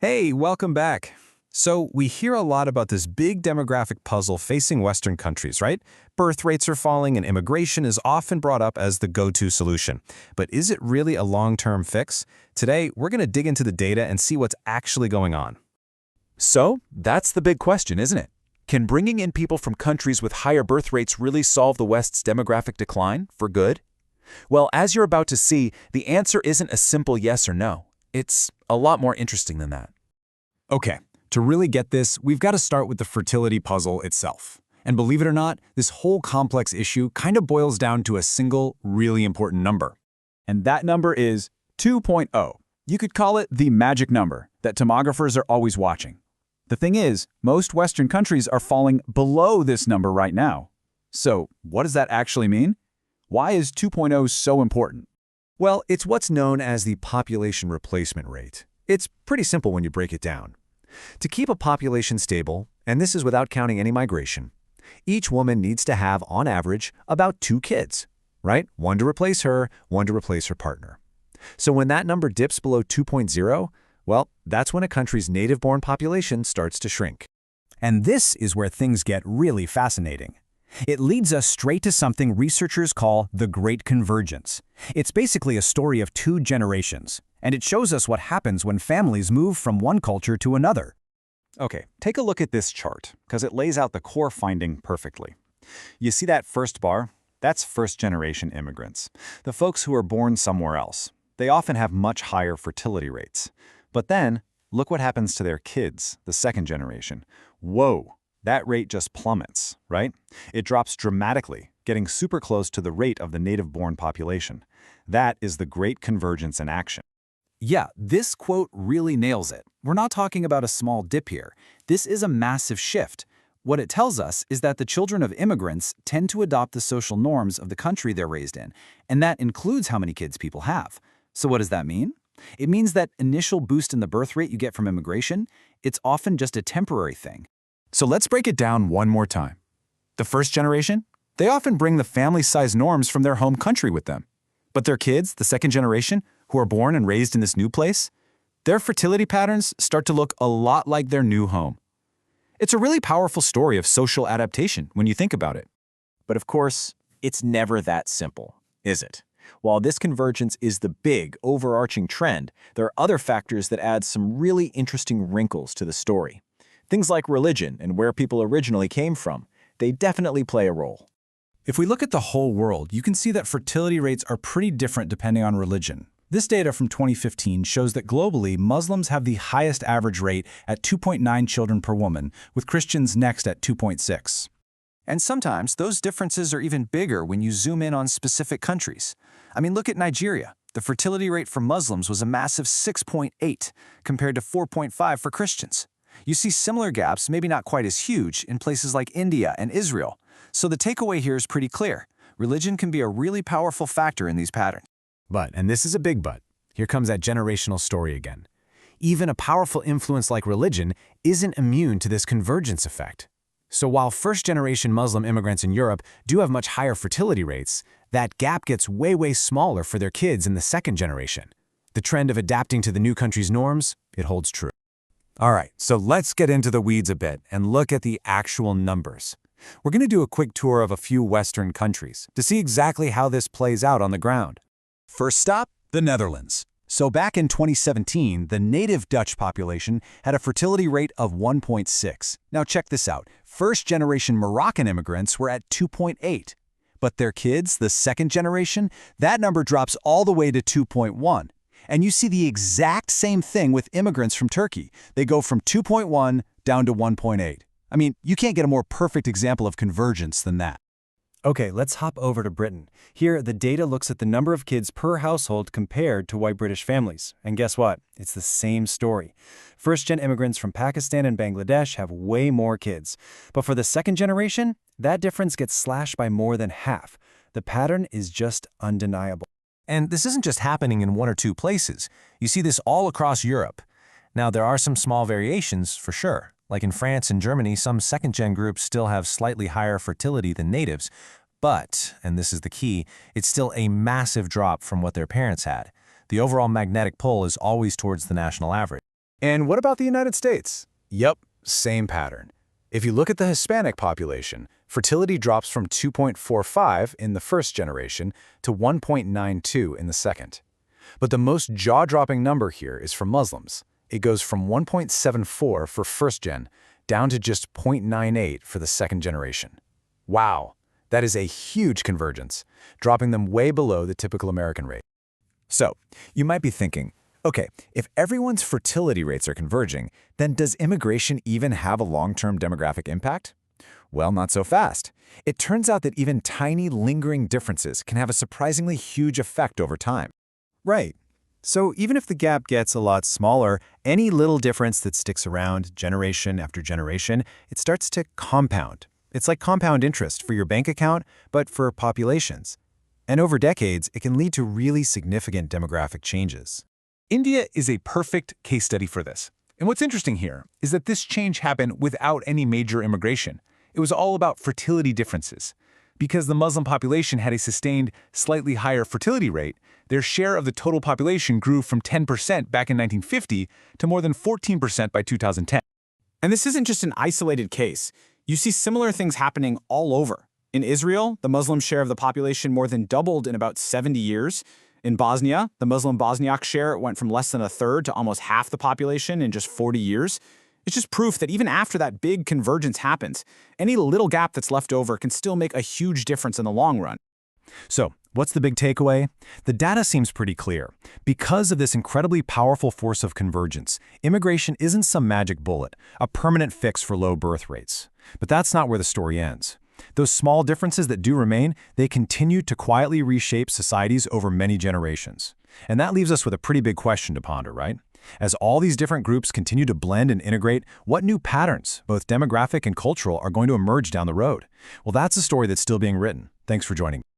Hey, welcome back. So we hear a lot about this big demographic puzzle facing Western countries, right? Birth rates are falling and immigration is often brought up as the go-to solution. But is it really a long-term fix? Today, we're going to dig into the data and see what's actually going on. So, that's the big question, isn't it? Can bringing in people from countries with higher birth rates really solve the West's demographic decline for good? Well, as you're about to see, the answer isn't a simple yes or no. It's a lot more interesting than that. Okay, to really get this, we've got to start with the fertility puzzle itself. And believe it or not, this whole complex issue kind of boils down to a single, really important number. And that number is 2.0. You could call it the magic number that tomographers are always watching. The thing is, most Western countries are falling below this number right now. So, what does that actually mean? Why is 2.0 so important? Well, it's what's known as the population replacement rate. It's pretty simple when you break it down. To keep a population stable, and this is without counting any migration, each woman needs to have, on average, about 2 kids, right? One to replace her, one to replace her partner. So when that number dips below 2.0, well, that's when a country's native-born population starts to shrink. And this is where things get really fascinating. It leads us straight to something researchers call the Great Convergence. It's basically a story of 2 generations, and it shows us what happens when families move from one culture to another. Okay, take a look at this chart, because it lays out the core finding perfectly. You see that first bar? That's first-generation immigrants, the folks who are born somewhere else. They often have much higher fertility rates. But then, look what happens to their kids, the second generation. Whoa! That rate just plummets, right? It drops dramatically, getting super close to the rate of the native-born population. That is the Great Convergence in action. Yeah, this quote really nails it. We're not talking about a small dip here. This is a massive shift. What it tells us is that the children of immigrants tend to adopt the social norms of the country they're raised in, and that includes how many kids people have. So what does that mean? It means that initial boost in the birth rate you get from immigration, it's often just a temporary thing. So let's break it down one more time. The first generation, they often bring the family-size norms from their home country with them. But their kids, the second generation, who are born and raised in this new place, their fertility patterns start to look a lot like their new home. It's a really powerful story of social adaptation when you think about it. But of course, it's never that simple, is it? While this convergence is the big, overarching trend, there are other factors that add some really interesting wrinkles to the story. Things like religion and where people originally came from, they definitely play a role. If we look at the whole world, you can see that fertility rates are pretty different depending on religion. This data from 2015 shows that globally, Muslims have the highest average rate at 2.9 children per woman, with Christians next at 2.6. And sometimes those differences are even bigger when you zoom in on specific countries. I mean, look at Nigeria. The fertility rate for Muslims was a massive 6.8 compared to 4.5 for Christians. You see similar gaps, maybe not quite as huge, in places like India and Israel. So the takeaway here is pretty clear. Religion can be a really powerful factor in these patterns. But, and this is a big but, here comes that generational story again. Even a powerful influence like religion isn't immune to this convergence effect. So while first-generation Muslim immigrants in Europe do have much higher fertility rates, that gap gets way smaller for their kids in the second generation. The trend of adapting to the new country's norms, it holds true. All right, so let's get into the weeds a bit and look at the actual numbers. We're going to do a quick tour of a few Western countries to see exactly how this plays out on the ground. First stop, the Netherlands. So back in 2017, the native Dutch population had a fertility rate of 1.6. Now check this out. First-generation Moroccan immigrants were at 2.8. But their kids, the second generation, that number drops all the way to 2.1. And you see the exact same thing with immigrants from Turkey. They go from 2.1 down to 1.8. I mean, you can't get a more perfect example of convergence than that. Okay, let's hop over to Britain. Here, the data looks at the number of kids per household compared to white British families. And guess what? It's the same story. First-gen immigrants from Pakistan and Bangladesh have way more kids. But for the second generation, that difference gets slashed by more than half. The pattern is just undeniable. And this isn't just happening in 1 or 2 places. You see this all across Europe. Now, there are some small variations, for sure. Like in France and Germany, some second-gen groups still have slightly higher fertility than natives. But, and this is the key, it's still a massive drop from what their parents had. The overall magnetic pull is always towards the national average. And what about the United States? Yup, same pattern. If you look at the Hispanic population, fertility drops from 2.45 in the first generation to 1.92 in the second. But the most jaw-dropping number here is for Muslims. It goes from 1.74 for first gen down to just 0.98 for the second generation. Wow, that is a huge convergence, dropping them way below the typical American rate. So, you might be thinking, okay, if everyone's fertility rates are converging, then does immigration even have a long-term demographic impact? Well, not so fast. It turns out that even tiny, lingering differences can have a surprisingly huge effect over time. Right. So even if the gap gets a lot smaller, any little difference that sticks around generation after generation, it starts to compound. It's like compound interest for your bank account, but for populations. And over decades, it can lead to really significant demographic changes. India is a perfect case study for this. And what's interesting here is that this change happened without any major immigration. It was all about fertility differences. Because the Muslim population had a sustained, slightly higher fertility rate, their share of the total population grew from 10% back in 1950 to more than 14% by 2010. And this isn't just an isolated case. You see similar things happening all over. In Israel, the Muslim share of the population more than doubled in about 70 years. In Bosnia, the Muslim Bosniak share went from less than a third to almost half the population in just 40 years. It's just proof that even after that big convergence happens, any little gap that's left over can still make a huge difference in the long run. So, what's the big takeaway? The data seems pretty clear. Because of this incredibly powerful force of convergence, immigration isn't some magic bullet, a permanent fix for low birth rates. But that's not where the story ends. Those small differences that do remain, they continue to quietly reshape societies over many generations. And that leaves us with a pretty big question to ponder, right? As all these different groups continue to blend and integrate, what new patterns, both demographic and cultural, are going to emerge down the road? Well, that's a story that's still being written. Thanks for joining me.